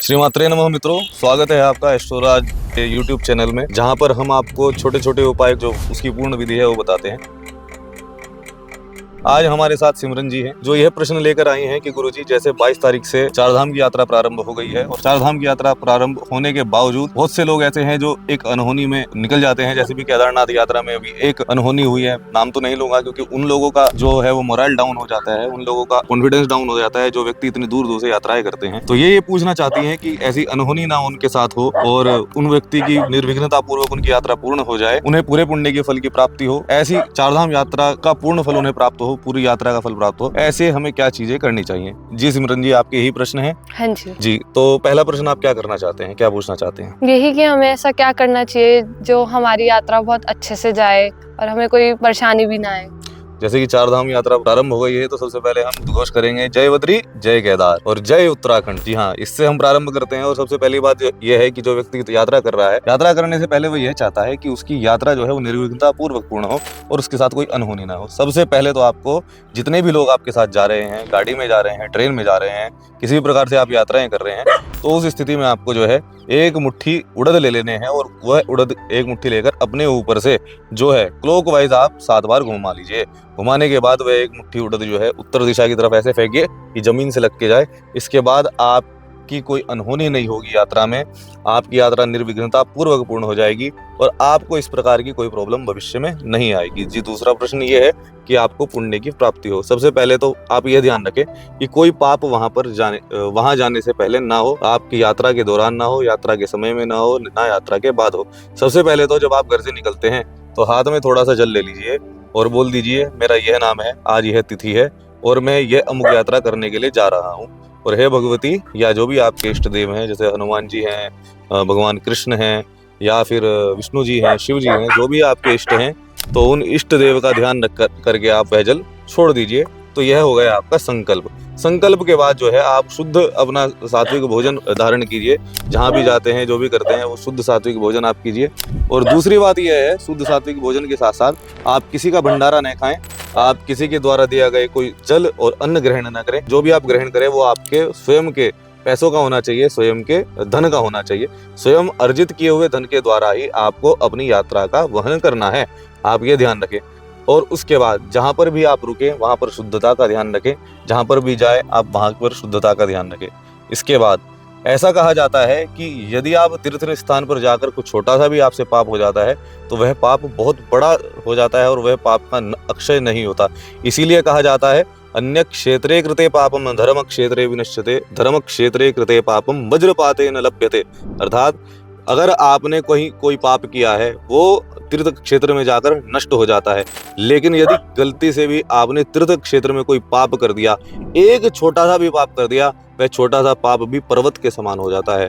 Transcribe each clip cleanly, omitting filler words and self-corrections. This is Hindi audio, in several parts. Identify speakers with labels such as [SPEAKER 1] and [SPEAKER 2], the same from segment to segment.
[SPEAKER 1] श्रीमात्रे नमः मित्रों, स्वागत है आपका एस्ट्रोराज के यूट्यूब चैनल में, जहां पर हम आपको छोटे छोटे उपाय जो उसकी पूर्ण विधि है वो बताते हैं। आज हमारे साथ सिमरन जी हैं, जो यह प्रश्न लेकर आई हैं कि गुरुजी, जैसे 22 तारीख से चारधाम की यात्रा प्रारंभ हो गई है और चारधाम की यात्रा प्रारंभ होने के बावजूद बहुत से लोग ऐसे हैं जो एक अनहोनी में निकल जाते हैं। जैसे भी केदारनाथ यात्रा में अभी एक अनहोनी हुई है, नाम तो नहीं लूंगा क्योंकि उन लोगों का जो है वो मोरल डाउन हो जाता है, उन लोगों का कॉन्फिडेंस डाउन हो जाता है जो व्यक्ति इतनी दूर दूर से यात्राएं करते हैं। तो ये पूछना चाहती है कि ऐसी अनहोनी ना उनके साथ हो और उन व्यक्ति की निर्विघ्नता पूर्वक उनकी यात्रा पूर्ण हो जाए, उन्हें पूरे पुण्य के फल की प्राप्ति हो, ऐसी चारधाम यात्रा का पूर्ण फल उन्हें प्राप्त हो, पूरी यात्रा का फल प्राप्त हो, ऐसे हमें क्या चीजें करनी चाहिए। जी सिमरन जी, आपके यही प्रश्न है।
[SPEAKER 2] हाँ जी।
[SPEAKER 1] जी, तो पहला प्रश्न आप क्या करना चाहते हैं, क्या पूछना चाहते हैं?
[SPEAKER 2] यही कि हमें ऐसा क्या करना चाहिए जो हमारी यात्रा बहुत अच्छे से जाए और हमें कोई परेशानी भी ना आए।
[SPEAKER 1] जैसे कि चारधाम यात्रा प्रारंभ हो गई है तो सबसे पहले हम घोष करेंगे जय बद्री, जय केदार और जय उत्तराखंड। जी हाँ, इससे हम प्रारंभ करते हैं। और सबसे पहली बात यह है कि जो व्यक्ति यात्रा कर रहा है, यात्रा करने से पहले वो यह चाहता है कि उसकी यात्रा जो है वो निर्विघ्नता पूर्वक पूर्ण हो और उसके साथ कोई अनहोनी ना हो। सबसे पहले तो आपको, जितने भी लोग आपके साथ जा रहे हैं, गाड़ी में जा रहे हैं, ट्रेन में जा रहे हैं, किसी भी प्रकार से आप यात्राएं कर रहे हैं, तो उस स्थिति में आपको जो है एक मुट्ठी उड़द ले लेने हैं और वह उड़द एक मुट्ठी लेकर अपने ऊपर से जो है क्लॉकवाइज आप 7 बार घुमा लीजिए। घुमाने के बाद वह एक मुट्ठी उड़द जो है उत्तर दिशा की तरफ ऐसे फेंकिए कि जमीन से लग के जाए। इसके बाद आपकी कोई अनहोनी नहीं होगी यात्रा में, आपकी यात्रा निर्विघ्नता पूर्वक पूर्ण हो जाएगी और आपको इस प्रकार की कोई प्रॉब्लम भविष्य में नहीं आएगी। जी, दूसरा प्रश्न ये है कि आपको पुण्य की प्राप्ति हो। सबसे पहले तो आप यह ध्यान रखें कि कोई पाप वहां जाने से पहले ना हो, आपकी यात्रा के दौरान ना हो, यात्रा के समय में ना हो, ना यात्रा के बाद हो। सबसे पहले तो जब आप घर से निकलते हैं तो हाथ में थोड़ा सा जल ले लीजिए और बोल दीजिए, मेरा यह नाम है, आज यह तिथि है और मैं यह अमुक यात्रा करने के लिए जा रहा हूँ। और हे भगवती, या जो भी आपके इष्ट देव हैं, जैसे हनुमान जी हैं, भगवान कृष्ण हैं, या फिर विष्णु जी हैं, शिव जी हैं, जो भी आपके इष्ट हैं, तो उन इष्ट देव का ध्यान रख करके आप वह जल छोड़ दीजिए। तो यह हो गया आपका संकल्प। संकल्प के बाद जो है आप शुद्ध अपना सात्विक भोजन धारण कीजिए। जहाँ भी जाते हैं, जो भी करते हैं, वो शुद्ध सात्विक भोजन आप कीजिए। और दूसरी बात यह है, शुद्ध सात्विक भोजन के साथ साथ आप किसी का भंडारा न खाएं, आप किसी के द्वारा दिया गए कोई जल और अन्न ग्रहण न करें। जो भी आप ग्रहण करें वो आपके स्वयं के पैसों का होना चाहिए, स्वयं के धन का होना चाहिए। स्वयं अर्जित किए हुए धन के द्वारा ही आपको अपनी यात्रा का वहन करना है, आप ये ध्यान रखें। और उसके बाद जहां पर भी आप रुके वहां पर शुद्धता का ध्यान रखें, जहां पर भी जाए आप वहां पर शुद्धता का ध्यान रखें। इसके बाद ऐसा कहा जाता है कि यदि आप तीर्थ स्थान पर जाकर कुछ छोटा सा भी आपसे पाप हो जाता है तो वह पाप बहुत बड़ा हो जाता है और वह पाप का अक्षय नहीं होता। इसीलिए कहा जाता है, अन्य क्षेत्रे कृते पापम धर्म क्षेत्रे विनश्यते, धर्म क्षेत्रे कृते पापम वज्रपाते न लभ्यते। अर्थात अगर आपने कोई पाप किया है वो तीर्थ क्षेत्र में जाकर नष्ट हो जाता है, लेकिन यदि गलती से भी आपने तीर्थ क्षेत्र में कोई पाप कर दिया, एक छोटा सा भी पाप कर दिया, वह छोटा सा पाप भी पर्वत के समान हो जाता है।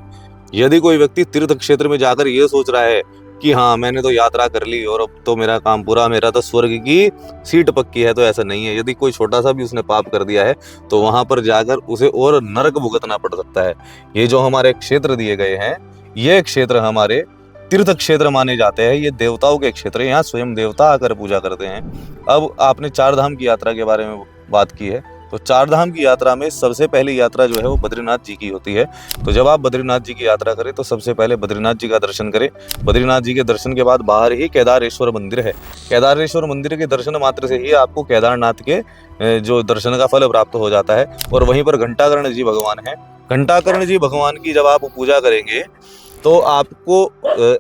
[SPEAKER 1] यदि कोई व्यक्ति तीर्थ क्षेत्र में जाकर ये सोच रहा है कि हाँ मैंने तो यात्रा कर ली और अब तो मेरा काम पूरा, मेरा तो स्वर्ग की सीट पक्की है, तो ऐसा नहीं है। यदि कोई छोटा सा भी उसने पाप कर दिया है तो वहां पर जाकर उसे और नरक भुगतना पड़ सकता है। ये जो हमारे क्षेत्र दिए गए हैं, ये क्षेत्र हमारे तीर्थ क्षेत्र माने जाते हैं, ये देवताओं के क्षेत्र हैं, यहाँ स्वयं देवता आकर पूजा करते हैं। अब आपने चारधाम की यात्रा के बारे में बात की है, तो चारधाम की यात्रा में सबसे पहली यात्रा जो है वो बद्रीनाथ जी की होती है। तो जब आप बद्रीनाथ जी की यात्रा करें तो सबसे पहले बद्रीनाथ जी का दर्शन करें। बद्रीनाथ जी के दर्शन के बाद बाहर ही केदारेश्वर मंदिर है। केदारेश्वर मंदिर के दर्शन मात्र से ही आपको केदारनाथ के जो दर्शन का फल प्राप्त हो जाता है। और वहीं पर घंटाकर्ण जी भगवान है। घंटाकर्ण जी भगवान की जब आप पूजा करेंगे तो आपको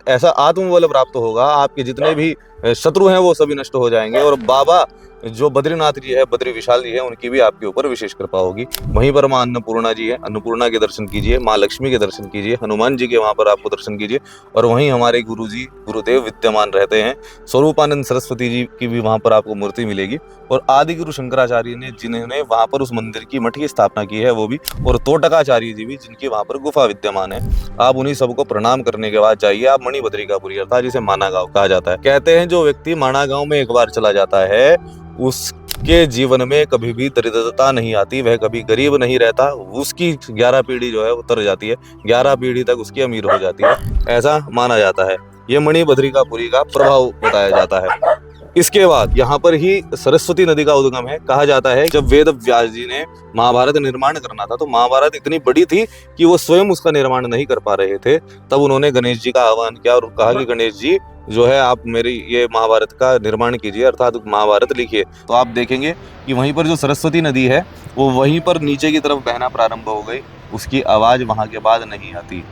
[SPEAKER 1] ऐसा आत्मबल प्राप्त होगा, आपके जितने भी शत्रु हैं वो सभी नष्ट हो जाएंगे। और बाबा जो बद्रीनाथ जी है, बद्री विशाल जी है, उनकी भी आपके ऊपर विशेष कृपा होगी। वहीं पर माँ अन्नपूर्णा जी है, अन्नपूर्णा के दर्शन कीजिए, माँ लक्ष्मी के दर्शन कीजिए, हनुमान जी के वहां पर आपको दर्शन कीजिए। और वहीं हमारे गुरु जी गुरुदेव विद्यमान रहते हैं, स्वरूपानंद सरस्वती जी की भी वहां पर आपको मूर्ति मिलेगी। और आदि गुरु शंकराचार्य ने जिन्होंने वहां पर उस मंदिर की मठ की स्थापना की है वो भी, और तोटकाचार्य जी भी जिनकी वहां पर गुफा विद्यमान है। आप उन्हीं सबको प्रणाम करने के बाद जाइए आप मणिबद्रिकापुरी, अर्थात जिसे माना गांव कहा जाता है। कहते हैं जो व्यक्ति माना गांव में एक बार चला जाता है उसके जीवन में कभी भी दरिद्रता नहीं आती, वह कभी गरीब नहीं रहता, उसकी 11 पीढ़ी जो है वो तर जाती है, 11 पीढ़ी तक उसकी अमीर हो जाती है, ऐसा माना जाता है। ये मणिबद्रिकापुरी का प्रभाव बताया जाता है। इसके बाद यहाँ पर ही सरस्वती नदी का उद्गम है। कहा जाता है जब वेद व्यास जी ने महाभारत निर्माण करना था, तो महाभारत इतनी बड़ी थी कि वो स्वयं उसका निर्माण नहीं कर पा रहे थे। तब उन्होंने गणेश जी का आह्वान किया और कहा कि गणेश जी जो है आप मेरी ये महाभारत का निर्माण कीजिए, अर्थात महाभारत लिखिए। तो आप देखेंगे कि वहीं पर जो सरस्वती नदी है वो वहीं पर नीचे की तरफ बहना प्रारंभ हो गई। उसकी आवाज वहां के बाद नहीं आती।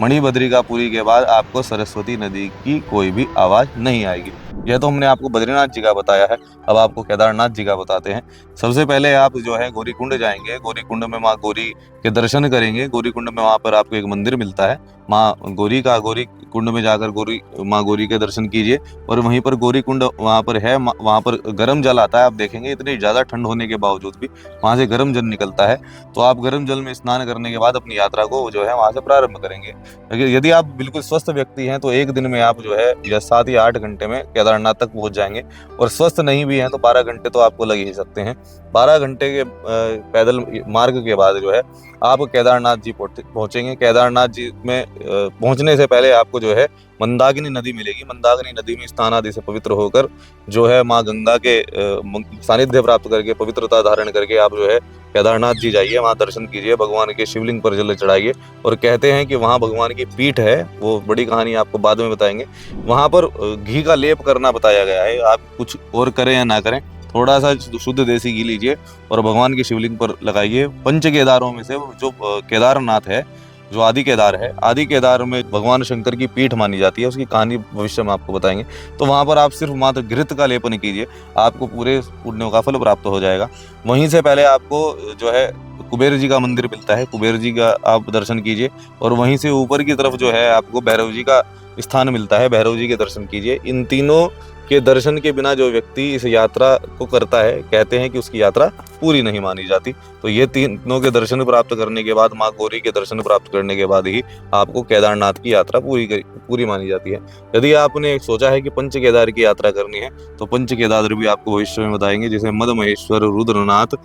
[SPEAKER 1] मणिबद्रिकापुरी के बाद आपको सरस्वती नदी की कोई भी आवाज नहीं आएगी। यह तो हमने आपको बद्रीनाथ जी का बताया है। अब आपको केदारनाथ जी का बताते हैं। सबसे पहले आप जो है गौरीकुंड जाएंगे। गौरीकुंड में माँ गौरी के दर्शन करेंगे। गौरीकुंड में वहां पर आपको एक मंदिर मिलता है माँ गौरी का। गौरी कुंड में जाकर माँ गौरी के दर्शन कीजिए। और वहीं पर गौरी कुंड वहां पर है, वहां पर गर्म जल आता है। आप देखेंगे इतनी ज्यादा ठंड होने के बावजूद भी वहां से गर्म जल निकलता है। तो आप गर्म जल में स्नान करने के बाद अपनी यात्रा को जो है वहां से प्रारंभ करेंगे। यदि आप बिल्कुल स्वस्थ व्यक्ति हैं तो एक दिन में आप जो है या 7 या 8 घंटे में केदारनाथ तक पहुंच जाएंगे। और स्वस्थ नहीं भी हैं तो 12 घंटे तो आपको लग ही सकते हैं। 12 घंटे के पैदल मार्ग के बाद जो है आप केदारनाथ जी पहुंचेंगे। केदारनाथ जी में पहुंचने से पहले आपको जो है मंदाकिनी नदी मिलेगी। मंदाकिनी नदी में स्नान आदि से पवित्र होकर जो है माँ गंगा के सानिध्य प्राप्त करके, पवित्रता धारण करके आप जो है केदारनाथ जी जाइए, वहाँ दर्शन कीजिए, भगवान के शिवलिंग पर जल चढ़ाइए। और कहते हैं कि वहाँ भगवान की पीठ है, वो बड़ी कहानी आपको बाद में बताएंगे। वहाँ पर घी का लेप करना बताया गया है। आप कुछ और करें या ना करें, थोड़ा सा शुद्ध देसी घी लीजिए और भगवान की शिवलिंग पर लगाइए। पंच केदारों में से जो केदारनाथ है, जो आदि केदार है, आदि केदार में भगवान शंकर की पीठ मानी जाती है। उसकी कहानी भविष्य में आपको बताएंगे। तो वहां पर आप सिर्फ मात्र घृत का लेपन कीजिए, आपको पूरे पुण्यों का फल प्राप्त हो जाएगा। वहीं से पहले आपको जो है कुबेर जी का मंदिर मिलता है, कुबेर जी का आप दर्शन कीजिए। और वहीं से ऊपर की तरफ जो है आपको भैरव जी का स्थान मिलता है, भैरव जी के दर्शन कीजिए। इन तीनों के दर्शन के बिना जो व्यक्ति इस यात्रा को करता है, कहते हैं कि उसकी यात्रा पूरी नहीं मानी जाती। तो ये तीनों के दर्शन प्राप्त करने के बाद, माँ गौरी के दर्शन प्राप्त करने के बाद ही आपको केदारनाथ की यात्रा पूरी मानी जाती है। यदि आपने सोचा है कि पंच केदार की यात्रा करनी है तो पंच केदार भी आपको भविष्य में बताएंगे, जैसे मद महेश्वर, रुद्रनाथ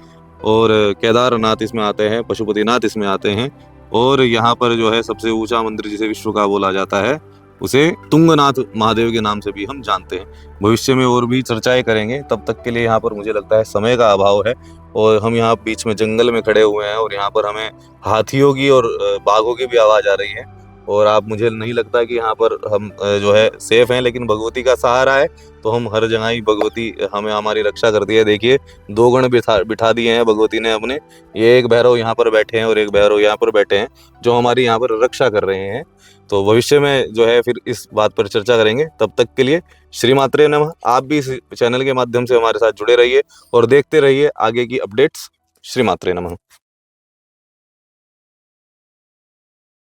[SPEAKER 1] और केदारनाथ इसमें आते हैं, पशुपतिनाथ इसमें आते हैं। और यहाँ पर जो है सबसे ऊंचा मंदिर जिसे विश्व का बोला जाता है, उसे तुंगनाथ महादेव के नाम से भी हम जानते हैं। भविष्य में और भी चर्चाएं करेंगे। तब तक के लिए यहाँ पर मुझे लगता है समय का अभाव है और हम यहाँ बीच में जंगल में खड़े हुए हैं और यहाँ पर हमें हाथियों की और बाघों की भी आवाज आ रही है। और आप, मुझे नहीं लगता कि यहाँ पर हम जो है सेफ हैं, लेकिन भगवती का सहारा है तो हम हर जगह ही, भगवती हमें हमारी रक्षा करती है। देखिए 2 गण बिठा दिए हैं भगवती ने अपने। ये एक भैरव यहाँ पर बैठे हैं और एक भैरव यहाँ पर बैठे हैं जो हमारी यहाँ पर रक्षा कर रहे हैं। तो भविष्य में जो है फिर इस बात पर चर्चा करेंगे। तब तक के लिए श्रीमात्रे नमः। आप भी इस चैनल के माध्यम से हमारे साथ जुड़े रहिए और देखते रहिए आगे की अपडेट्स। श्रीमात्रे नमः।